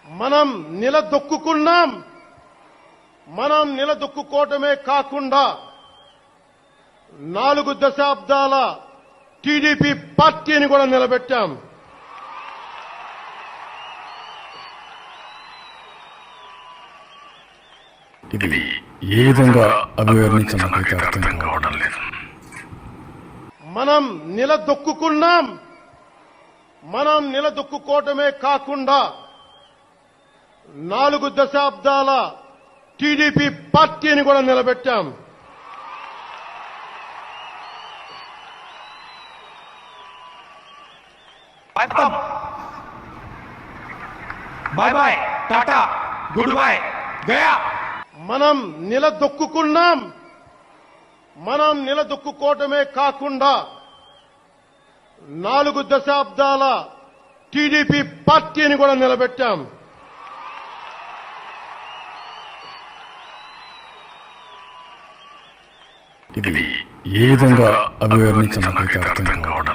మనం నిలదొక్కుకున్నాం. మనం నిలదొక్కుకోవటమే కాకుండా 4 దశాబ్దాల టీడీపీ పార్టీని కూడా నిలబెట్టాం. ఇది ఏ విధంగా అభివర్ణించడానికి అర్థం కావడం లేదు. మనం నిలదొక్కుకున్నాం. మనం నిలదొక్కుకోవటమే కాకుండా 4 దశాబ్దాల టీడీపీ పార్టీని కూడా నిలబెట్టాం. Bye bye tata good bye गया. మనం నిలదొక్కుకున్నాం. మనం నిలదొక్కుకోవటమే కాకుండా 4 దశాబ్దాల టీడీపీ పార్టీని కూడా నిలబెట్టాం. ఇది ఏ విధంగా అభివర్ణించడానికి అర్థం కావడం